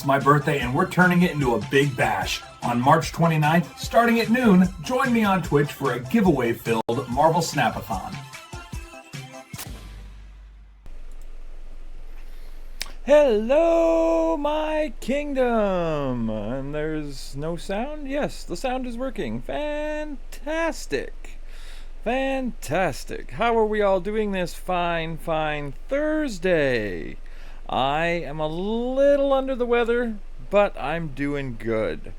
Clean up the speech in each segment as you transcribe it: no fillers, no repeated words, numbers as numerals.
my birthday, and we're turning it into a big bash. On March 29th, starting at noon, join me on Twitch for a giveaway-filled Marvel Snap-a-thon. Hello, my kingdom! And there's no sound? Yes, the sound is working. Fantastic! Fantastic! How are we all doing this fine Thursday? I am a little under the weather, but I'm doing good.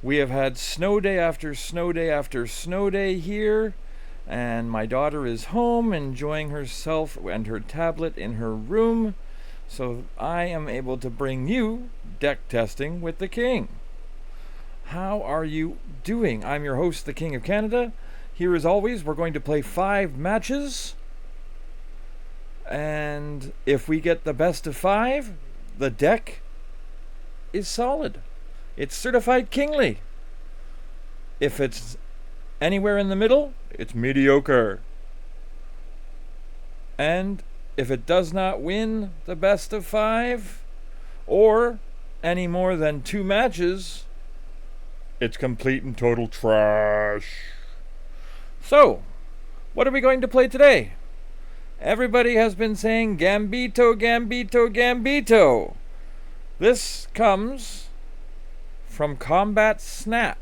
We have had snow day after snow day after snow day here, and my daughter is home enjoying herself and her tablet in her room. So I am able to bring you deck testing with the King. How are you doing? I'm your host, the King of Canada. Here as always, we're going to play 5 matches. And if we get the best of 5, the deck is solid. It's certified kingly. If it's anywhere in the middle, it's mediocre. And if it does not win the best of 5, or any more than 2 matches, it's complete and total trash. So, what are we going to play today? Everybody has been saying Gambito, Gambito, Gambito. This comes from Combat Snap.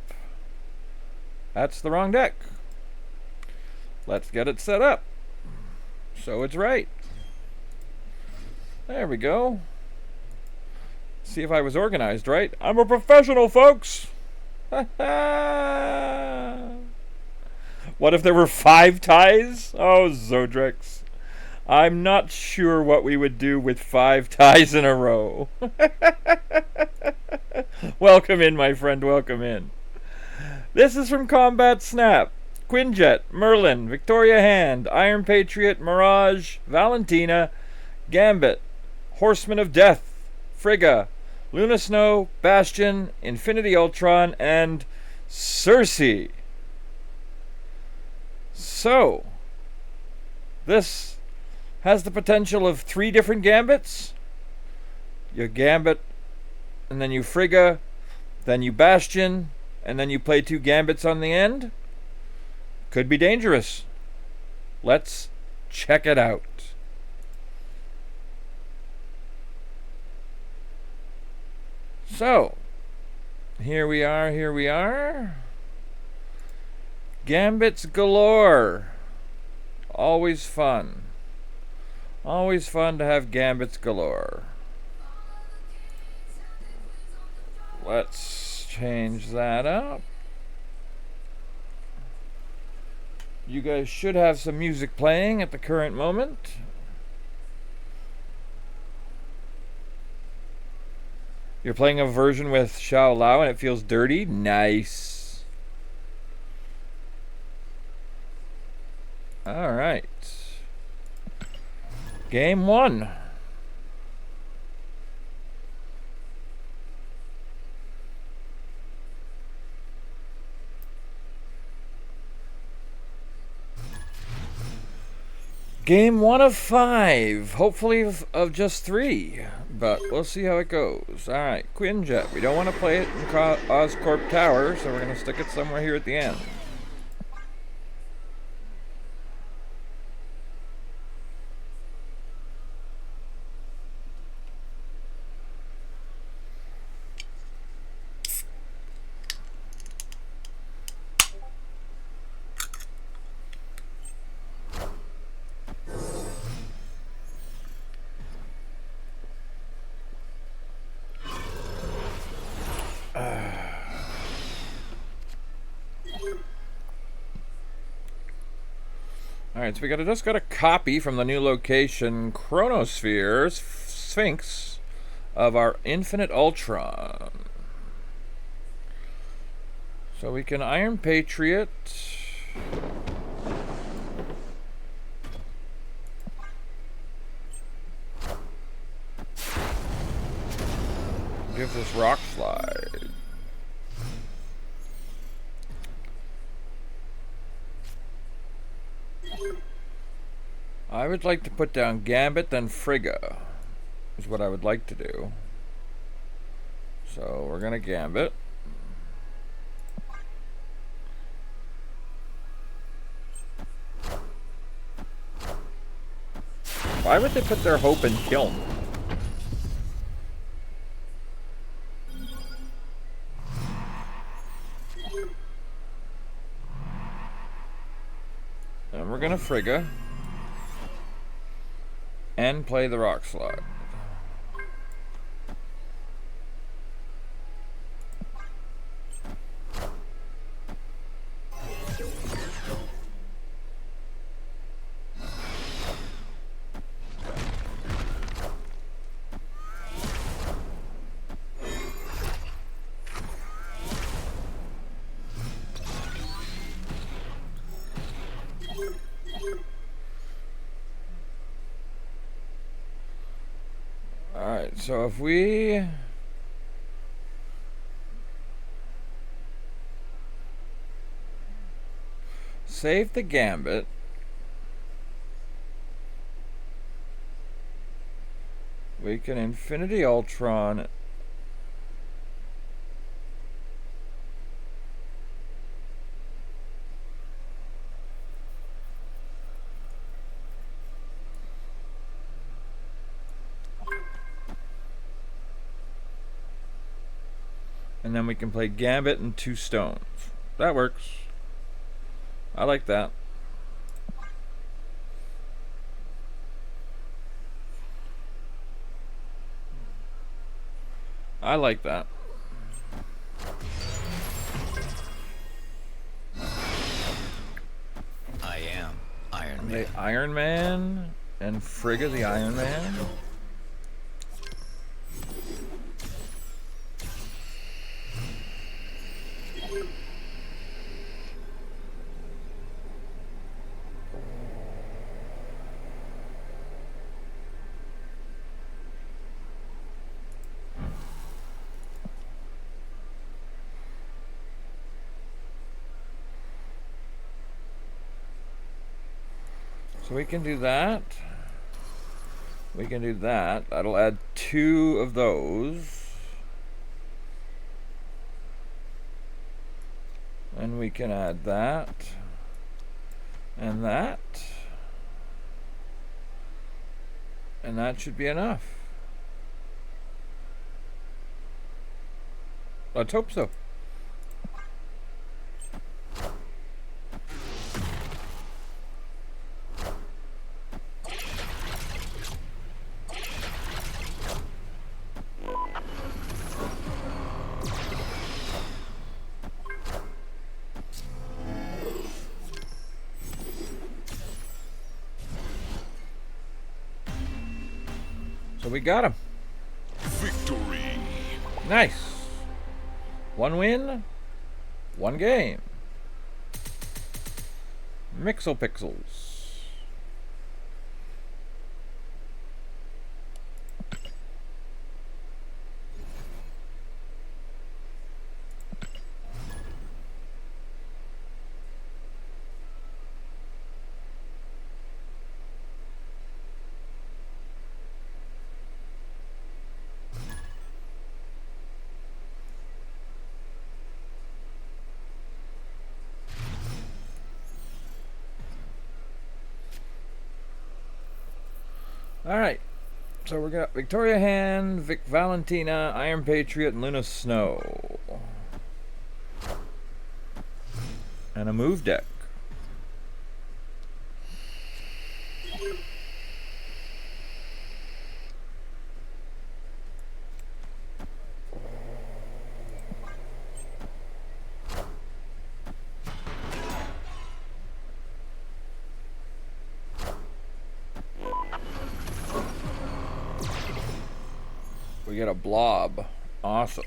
That's the wrong deck. Let's get it set up so it's right. There we go. See if I was organized right. I'm a professional, folks. What if there were 5 ties? Oh, Zodrix. I'm not sure what we would do with 5 ties in a row. Welcome in, my friend. Welcome in. This is from Combat Snap. Quinjet, Merlin, Victoria Hand, Iron Patriot, Mirage, Valentina, Gambit, Horseman of Death, Frigga, Luna Snow, Bastion, Infinity Ultron, and Cersei. So, this has the potential of 3 different Gambits. You Gambit, and then you Frigga, then you Bastion, and then you play 2 Gambits on the end. Could be dangerous. Let's check it out. So, here we are. Gambits galore. Always fun. Always fun to have Gambits galore. Let's change that up. You guys should have some music playing at the current moment. You're playing a version with Xiao Lao and it feels dirty? Nice. Alright. Game 1. Game 1 of 5. Hopefully of just 3. But we'll see how it goes. Alright, Quinjet. We don't want to play it in Oscorp Tower, so we're going to stick it somewhere here at the end. Alright, so we just got a copy from the new location, Chronosphere, Sphinx, of our Infinite Ultron. So we can Iron Patriot. Give this Rock Slide. I would like to put down Gambit, then Frigga, is what I would like to do. So we're gonna gambit. Why would they put their hope in Kiln? And we're gonna Frigga and play the Rock Slide. Alright, so if we save the gambit, we can Infinity Ultron and then we can play Gambit and 2 stones. That works. I like that. I like that. I am Iron Man. The Iron Man and Frigga the Iron Man. So we can do that. We can do that. That'll add 2 of those. And we can add that. And that. And that should be enough. Let's hope so. So we got him. Victory. Nice. 1 win, 1 game. Mixel Pixels. Alright, so we got Victoria Hand, Vic Valentina, Iron Patriot, and Luna Snow. And a move deck. We get a blob. Awesome.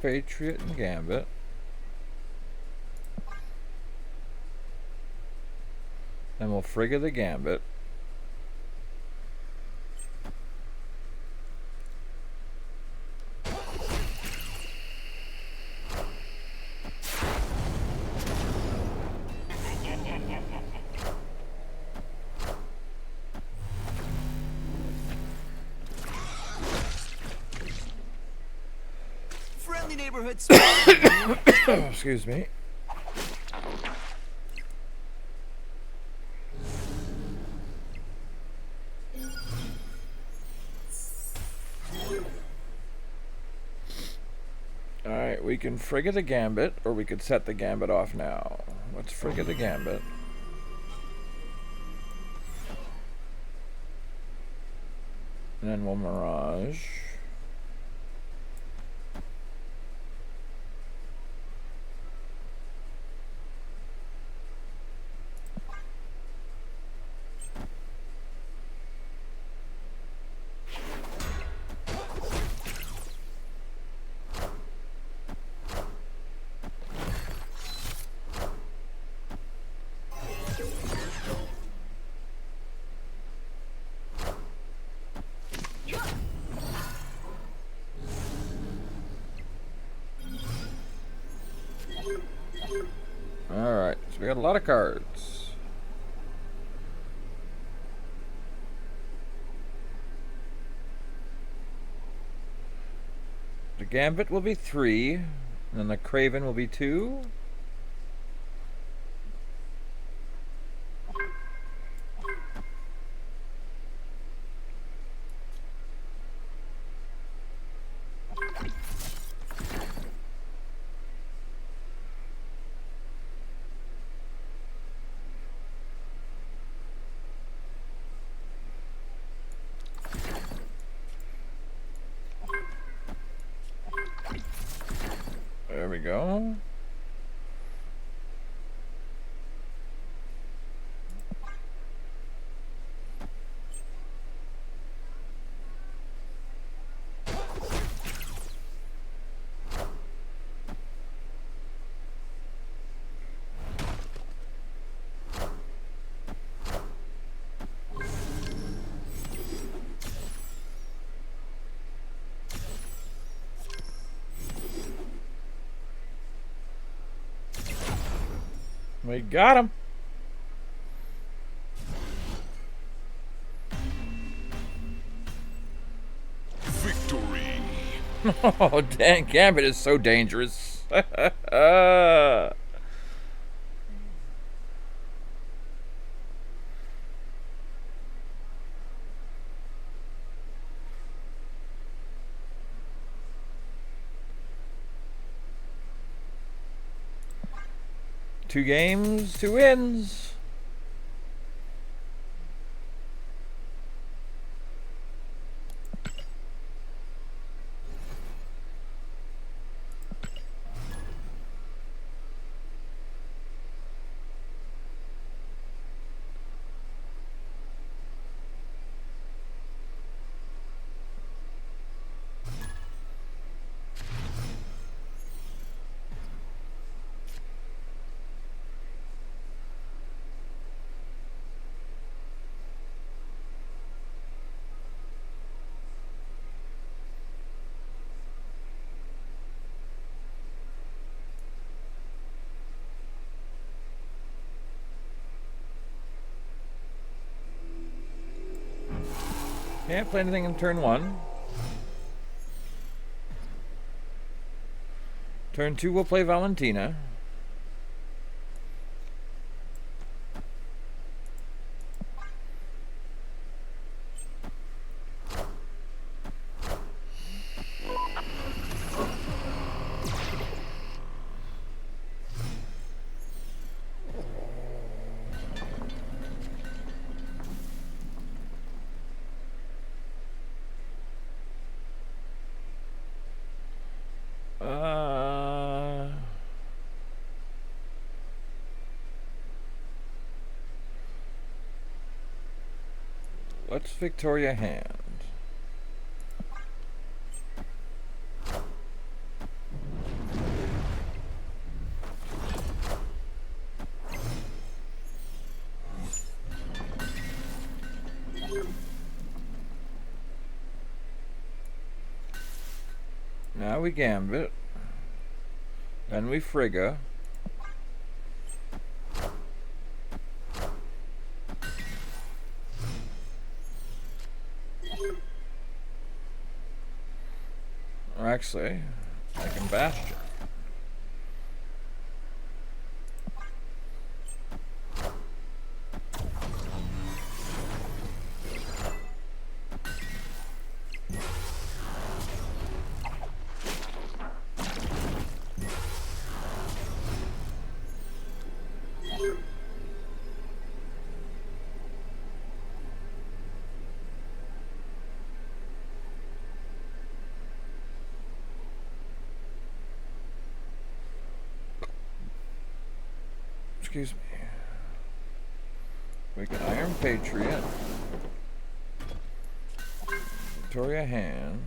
Patriot and Gambit. Then we'll Frigga the Gambit. Friendly neighborhood. Excuse me. Alright, we can Frigga the Gambit, or we could set the Gambit off now. Let's Frigga the Gambit. And then we'll Mirage. Alright, so we got a lot of cards. The Gambit will be 3, and then the Craven will be 2. There we go. We got him. Victory. Oh, dang, Gambit is so dangerous. Two games, 2 wins. Can't play anything in turn 1. Turn 2 we'll play Valentina. Let's Victoria hand. Now we gambit. Then we frigga. Or actually, I can bastion. Excuse me. We can Iron Patriot. Victoria Hand.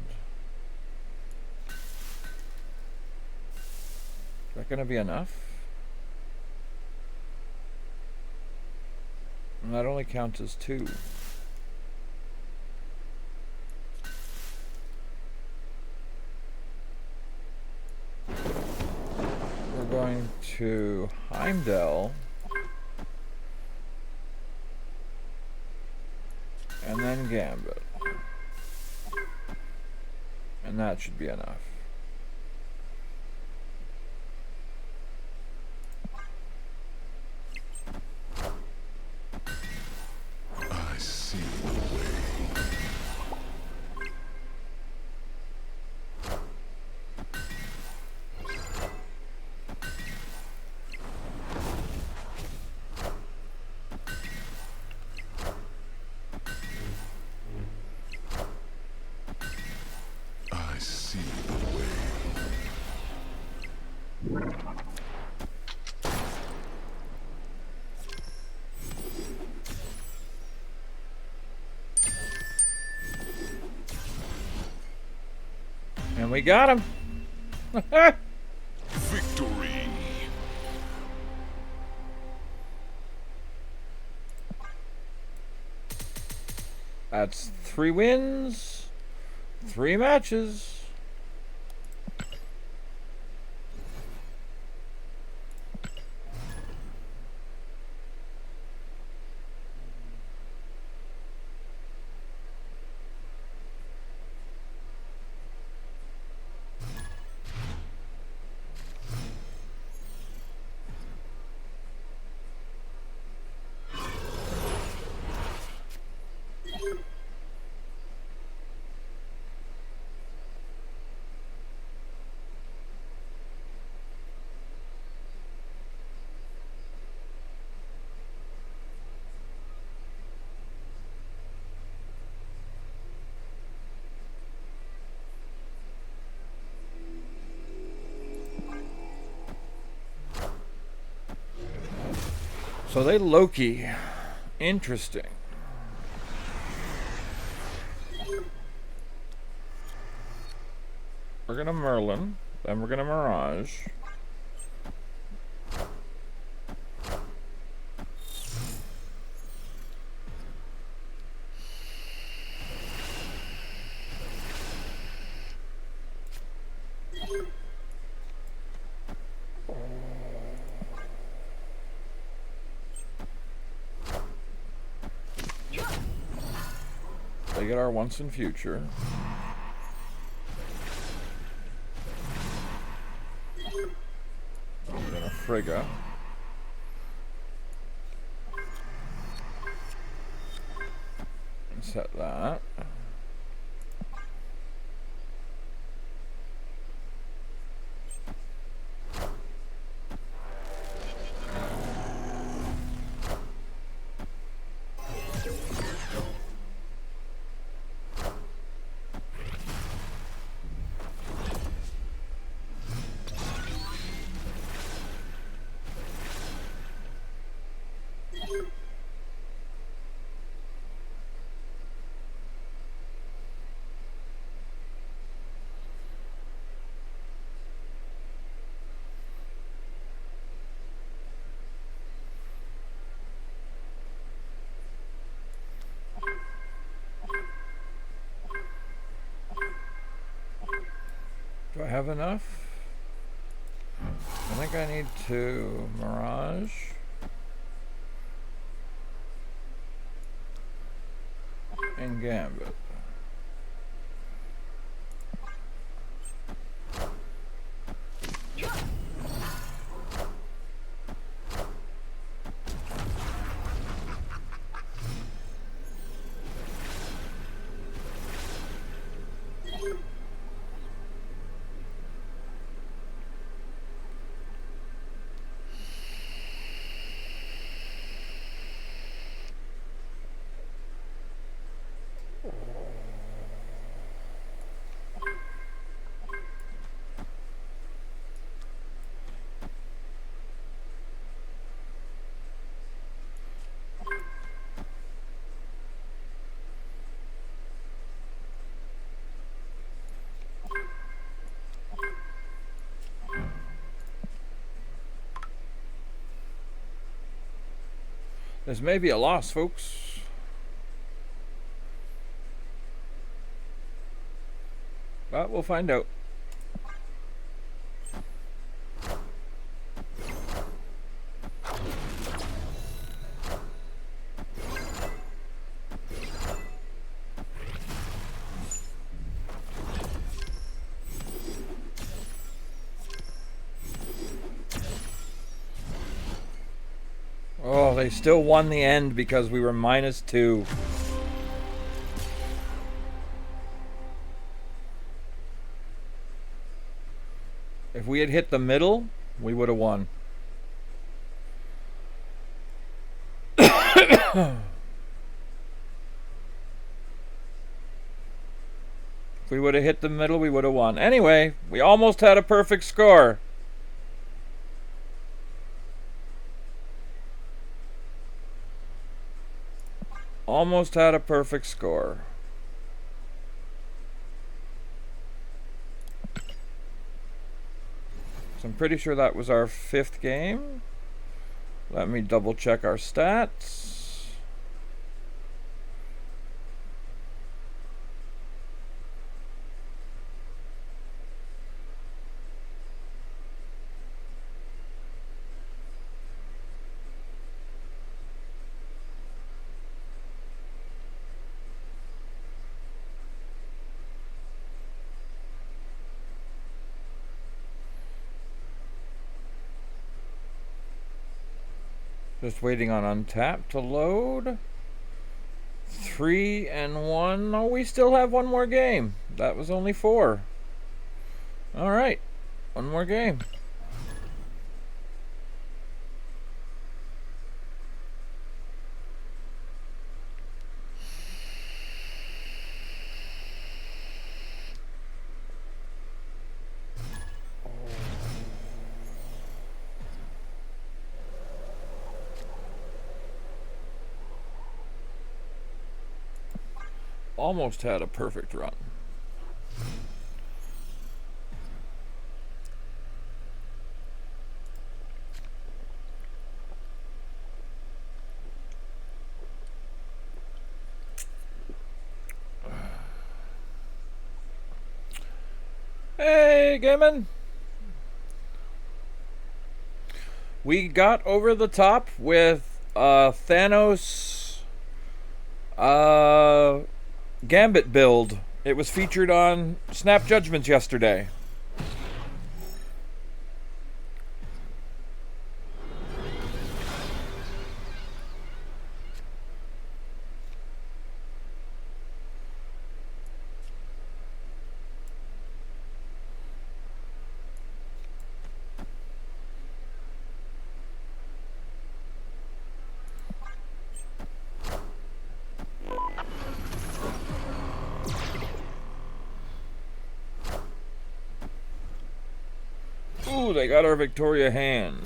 Is that gonna be enough? And that only counts as 2. We're going to Heimdall. And then Gambit. And that should be enough. I see the way. I see the way. And we got him. Victory. That's 3 wins, 3 matches. So they Loki. Interesting. We're gonna Merlin, then we're gonna Mirage. They get our once and future. We're gonna Frigga. And set that. Do I have enough? I think I need to Mirage. And Gambit. This may be a loss, folks. But we'll find out. Oh, they still won the end because we were -2. If we had hit the middle, we would have won. If we would have hit the middle, we would have won. Anyway, we almost had a perfect score. Almost had a perfect score. So I'm pretty sure that was our 5th game. Let me double check our stats. Just waiting on Untap to load. 3 and 1. Oh, we still have one more game. That was only 4. Alright. One more game. Almost had a perfect run. Hey, Gaiman! We got over the top with Thanos Gambit build. It was featured on Snap Judgments yesterday. Ooh, they got our Victoria hand.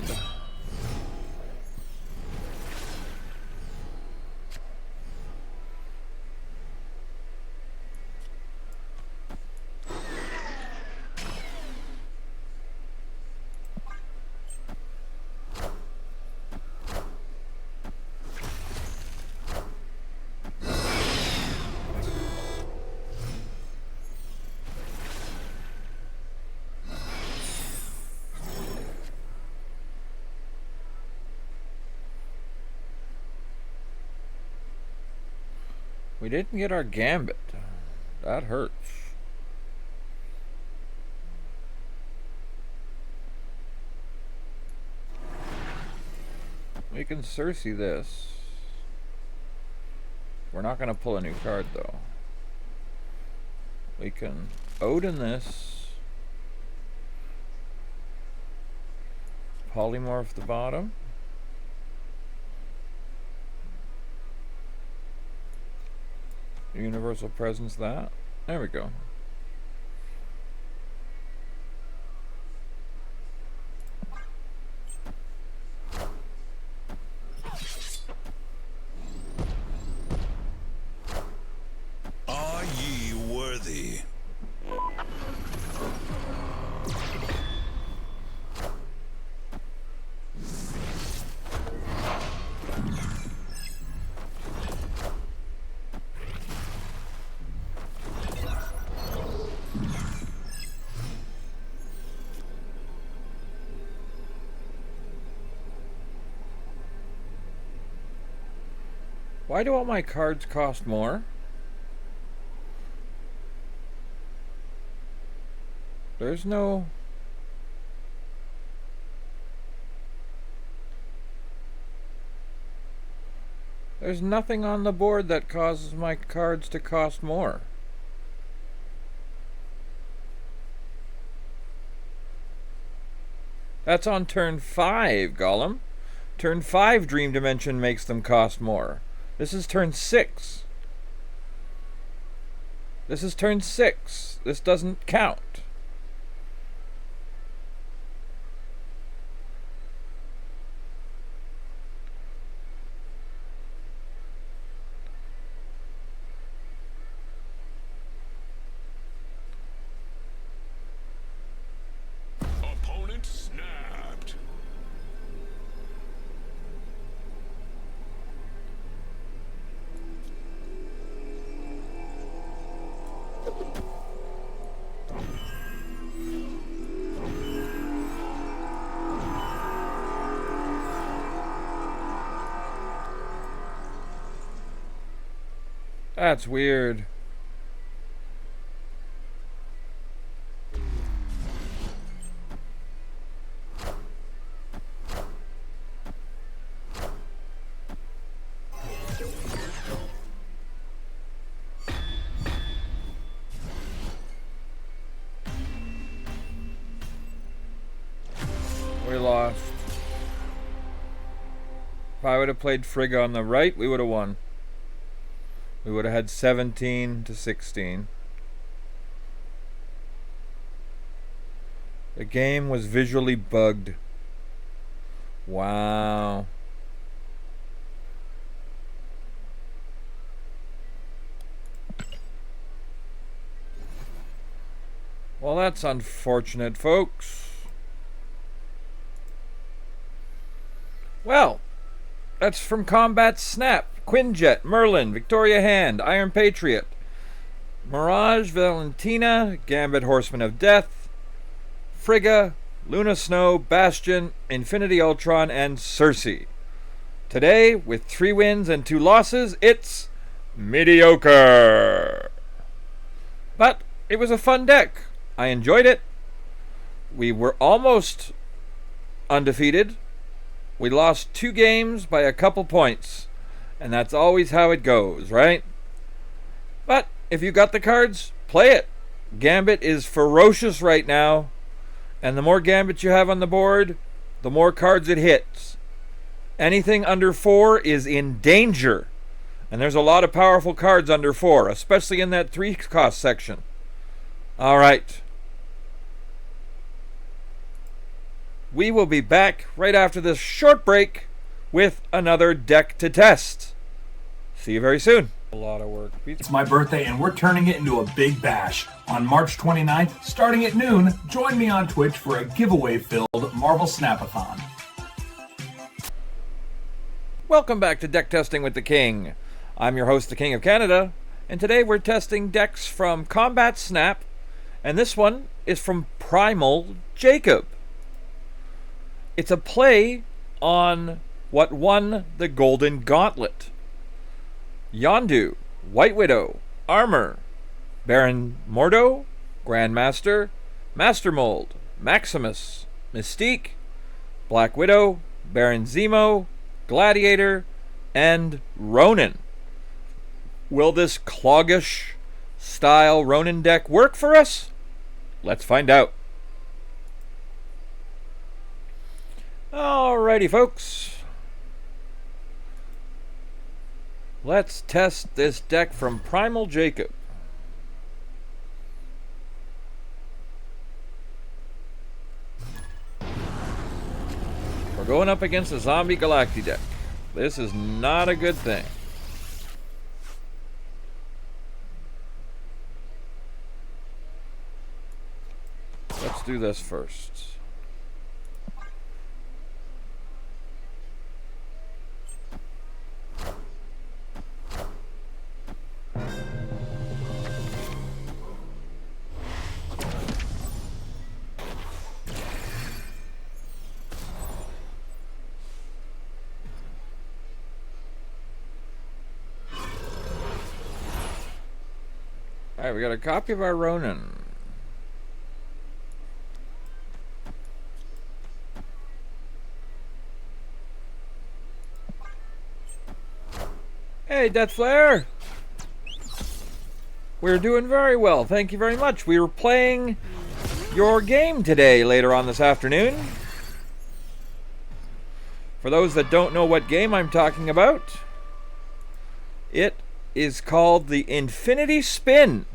We didn't get our Gambit. That hurts. We can Cersei this. We're not going to pull a new card, though. We can Odin this. Polymorph the bottom. Universal Presence that. There we go. Are ye worthy? Why do all my cards cost more? There's no... There's nothing on the board that causes my cards to cost more. That's on turn 5, Gollum. Turn 5 Dream Dimension makes them cost more. This is turn 6. This is turn 6. This doesn't count. Opponent snapped. That's weird. We lost. If I would have played Frigga on the right, we would have won. We would have had 17-16. The game was visually bugged. Wow. Well, that's unfortunate, folks. Well, that's from Combat Snap. Quinjet, Merlin, Victoria Hand, Iron Patriot, Mirage, Valentina, Gambit, Horseman of Death, Frigga, Luna Snow, Bastion, Infinity Ultron, and Cersei. Today, with 3 wins and 2 losses, it's mediocre. But it was a fun deck. I enjoyed it. We were almost undefeated. We lost 2 games by a couple points. And that's always how it goes, right? But if you got the cards, play it. Gambit is ferocious right now. And the more Gambit you have on the board, the more cards it hits. Anything under 4 is in danger. And there's a lot of powerful cards under 4, especially in that 3-cost section. Alright. We will be back right after this short break with another deck to test. See you very soon. A lot of work. It's my birthday and we're turning it into a big bash. On March 29th, starting at noon, join me on Twitch for a giveaway-filled Marvel Snap-a-thon. Welcome back to Deck Testing with the King. I'm your host, the King of Canada, and today we're testing decks from Combat Snap, and this one is from Primal Jacob. It's a play on what won the Golden Gauntlet. Yondu White Widow, Armor, Baron Mordo, Grandmaster, Master Mold, Maximus, Mystique, Black Widow, Baron Zemo, Gladiator, and Ronin. Will this cloggish style Ronin deck work for us? Let's find out. Alrighty, folks. Let's test this deck from Primal Jacob. We're going up against a Zombie Galacti deck. This is not a good thing. Let's do this first. Alright, we got a copy of our Ronin. Hey, Death Flare! We're doing very well, thank you very much. We were playing your game today, later on this afternoon. For those that don't know what game I'm talking about, it is called the Infinity Spin.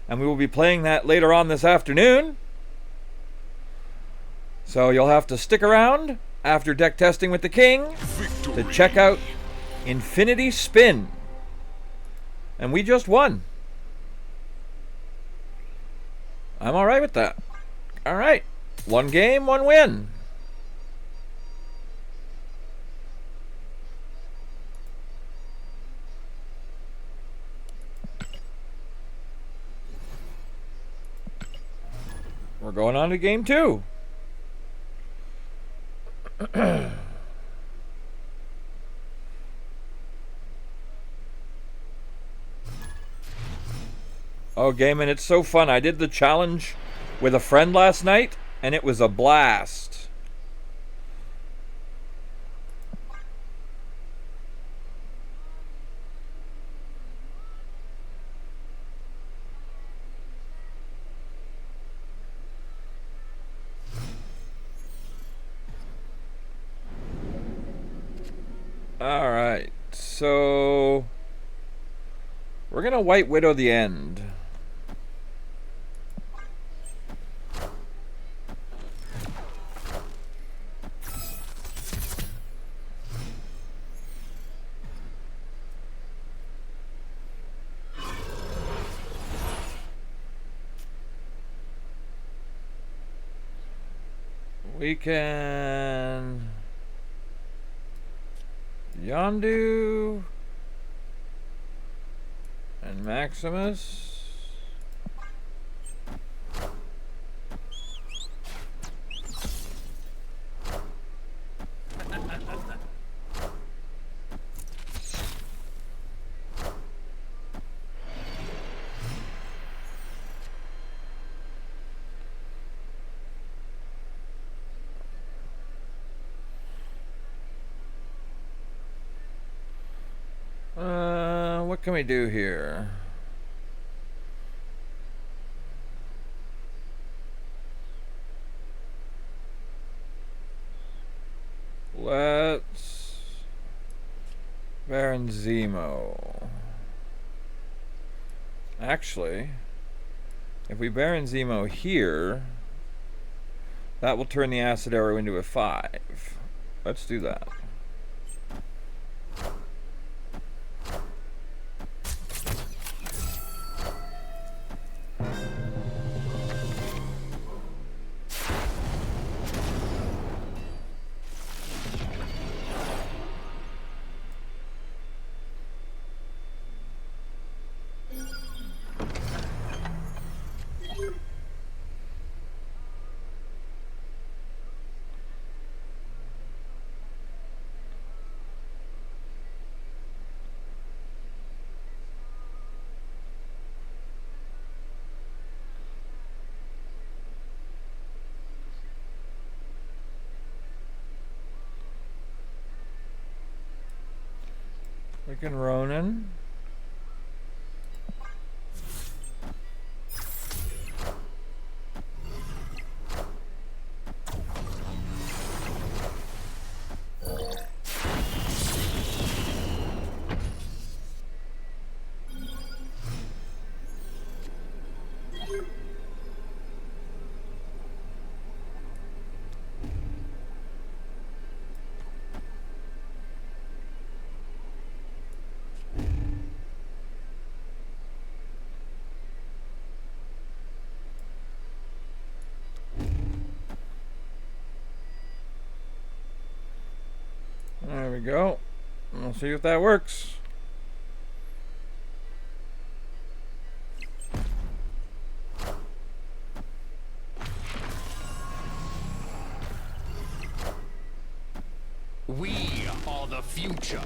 And we will be playing that later on this afternoon. So you'll have to stick around after deck testing with the King to check out Infinity Spin. And we just won. I'm alright with that. Alright. One game, one win. We're going on to game 2. Oh, Gaiman, it's so fun. I did the challenge with a friend last night, and it was a blast. Alright, so we're gonna White Widow the end. We can Yondu and Maximus. What can we do here? Let's Baron Zemo. Actually, if we Baron Zemo here, that will turn the acid arrow into a 5. Let's do that. Freaking Ronin. There we go. We'll see if that works. We are the future.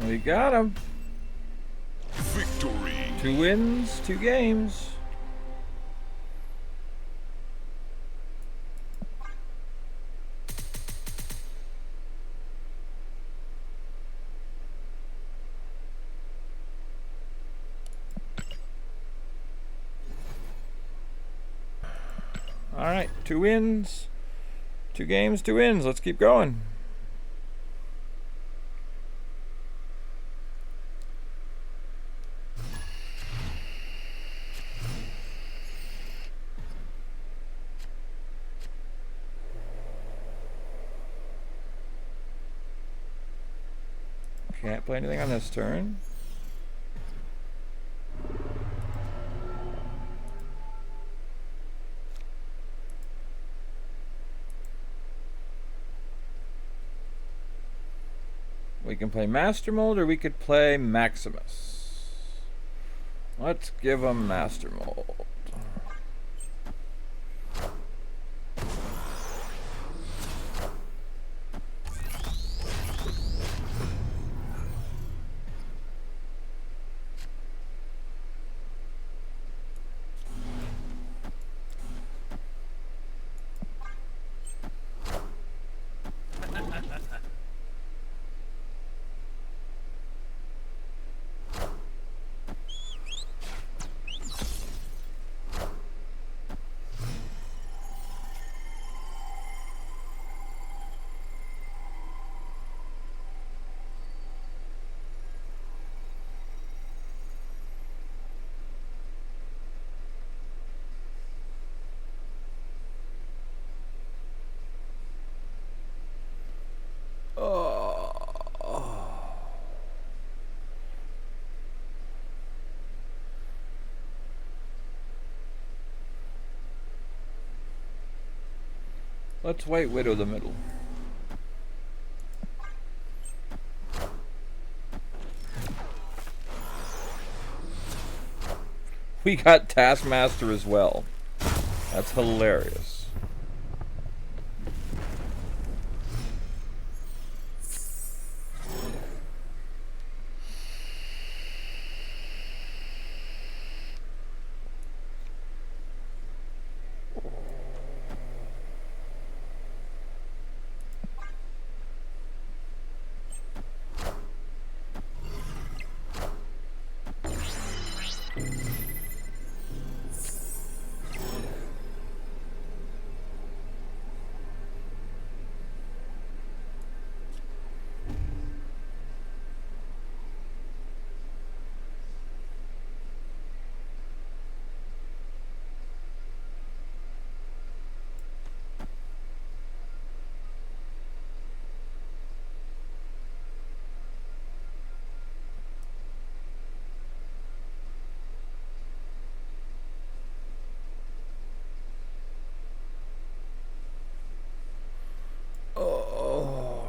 We got him. Victory. 2 wins, 2 games. All right, 2 wins, 2 games, 2 wins. Let's keep going. Can't play anything on this turn. We can play Master Mold or we could play Maximus. Let's give him Master Mold. Let's White Widow the middle. We got Taskmaster as well. That's hilarious.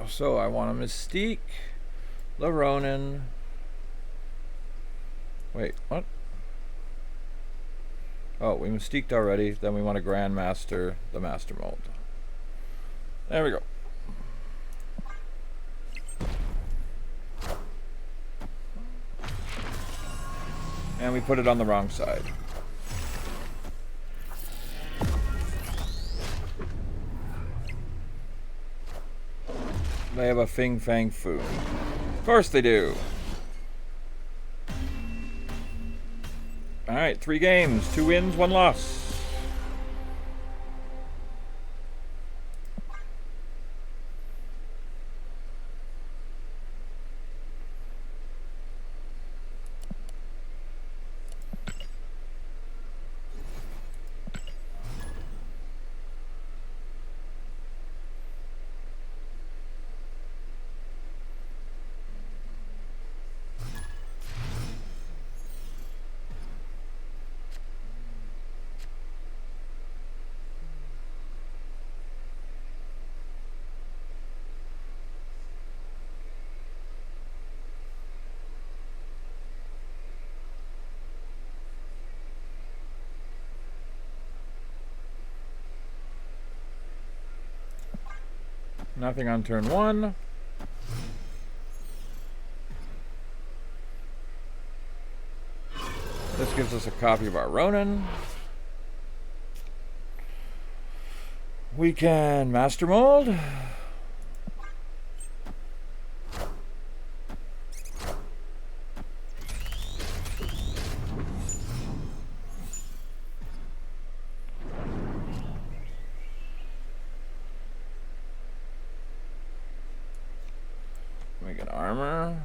So I want a Mystique, the Ronin. Wait, what? Oh, we Mystiqued already. Then we want a Grandmaster, the Master Mold. There we go. And we put it on the wrong side. They have a Fing Fang Fu. Of course they do. Alright, 3 games. 2 wins, 1 loss. Nothing on turn 1. This gives us a copy of our Ronin. We can Master Mold. We get armor.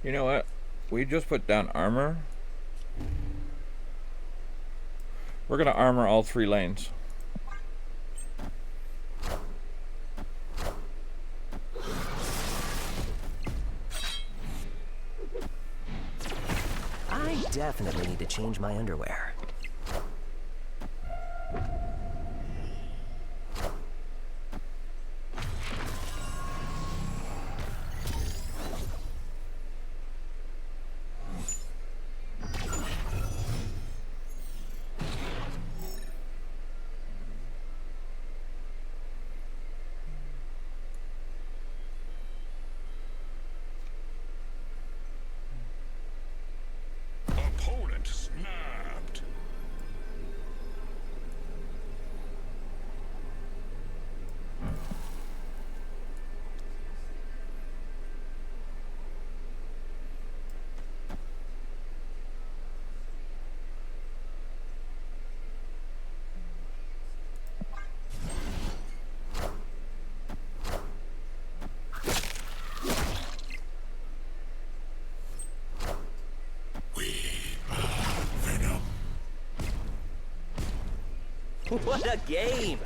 You know what? We just put down armor. We're gonna armor all 3 lanes. I definitely need to change my underwear. Opponent snapped. What a game!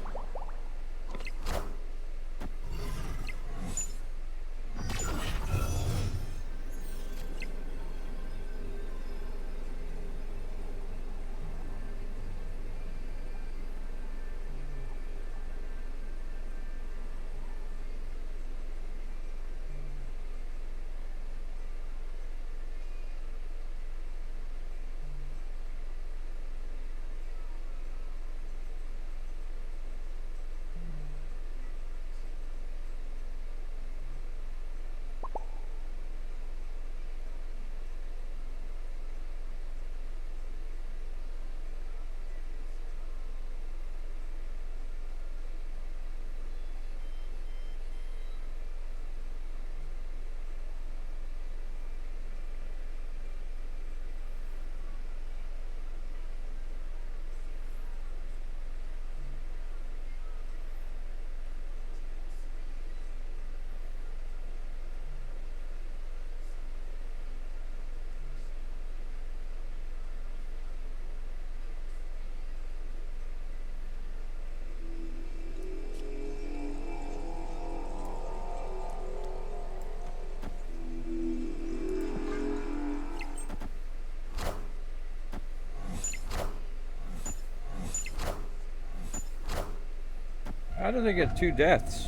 How did they get 2 deaths?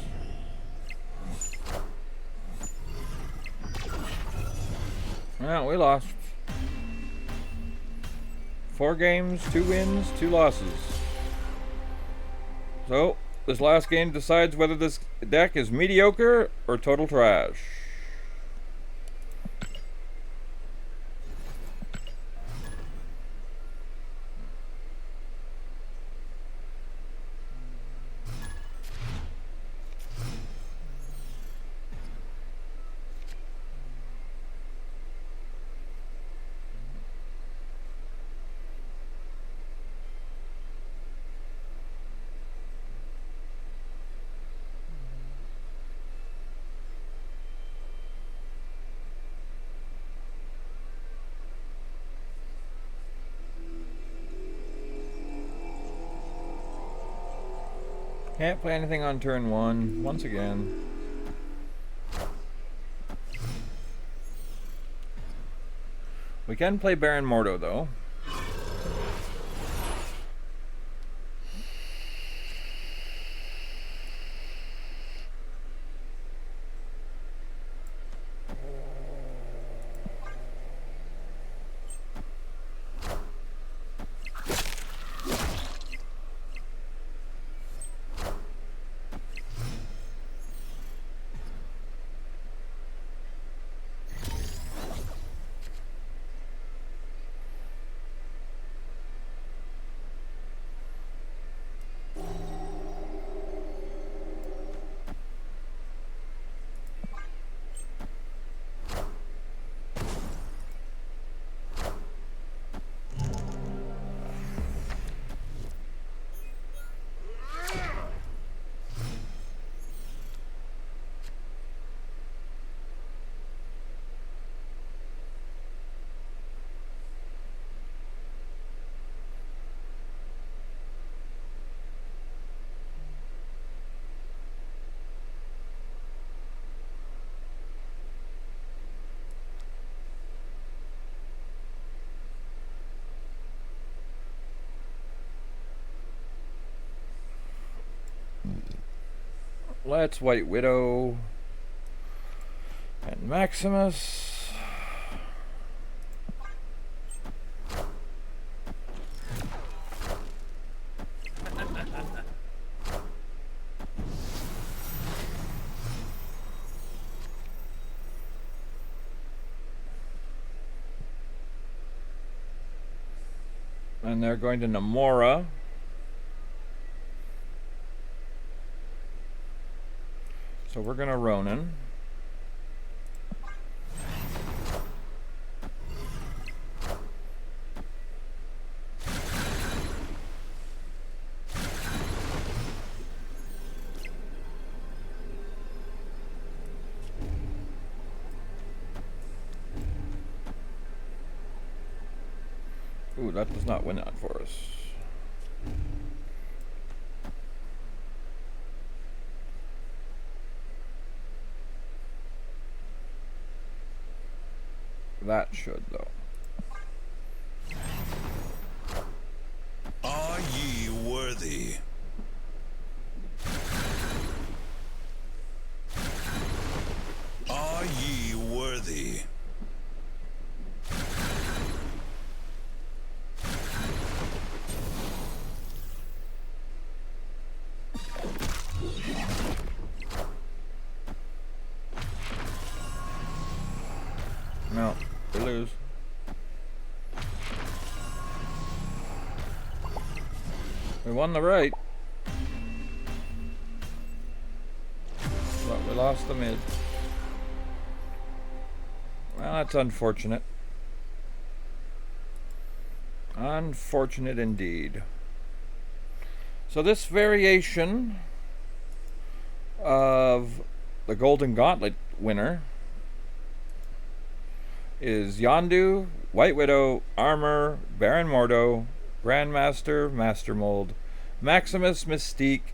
Well, we lost. 4 games, 2 wins, 2 losses. So, this last game decides whether this deck is mediocre or total trash. Can't play anything on turn 1, once again. We can play Baron Mordo, though. Let's White Widow and Maximus. And they're going to Namora. So we're gonna Ronin. Ooh, that does not win that for us. That should, though. Are ye worthy? Are ye worthy? No, we lose. We won the right, but we lost the mid. Well, that's unfortunate. Unfortunate indeed. So this variation of the Golden Gauntlet winner is Yondu, White Widow, Armor, Baron Mordo, Grandmaster, Master Mold, Maximus, Mystique,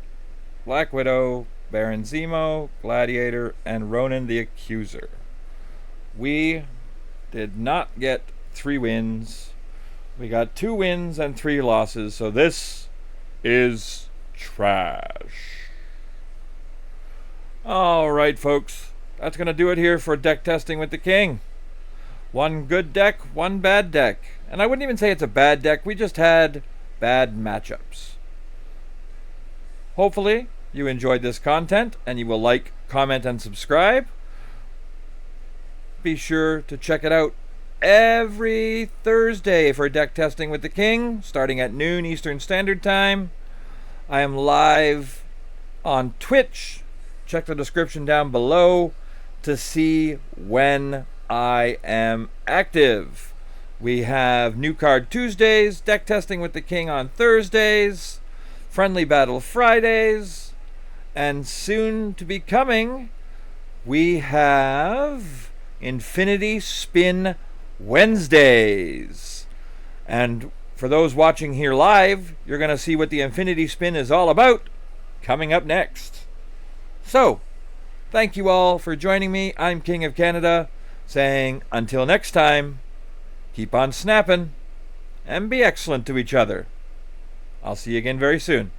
Black Widow, Baron Zemo, Gladiator, and Ronin the Accuser. We did not get 3 wins. We got 2 wins and 3 losses, so this is trash. Alright, folks. That's going to do it here for deck testing with the king. One good deck, one bad deck. And I wouldn't even say it's a bad deck. We just had bad matchups. Hopefully, you enjoyed this content and you will like, comment, and subscribe. Be sure to check it out every Thursday for deck testing with the king, starting at noon Eastern Standard Time. I am live on Twitch. Check the description down below to see when I am active. We have New Card Tuesdays, Deck Testing with the King on Thursdays, Friendly Battle Fridays, and soon to be coming, we have Infinity Spin Wednesdays. And for those watching here live, you're going to see what the Infinity Spin is all about coming up next. So, thank you all for joining me. I'm King of Canada, saying until next time, keep on snapping and be excellent to each other. I'll see you again very soon.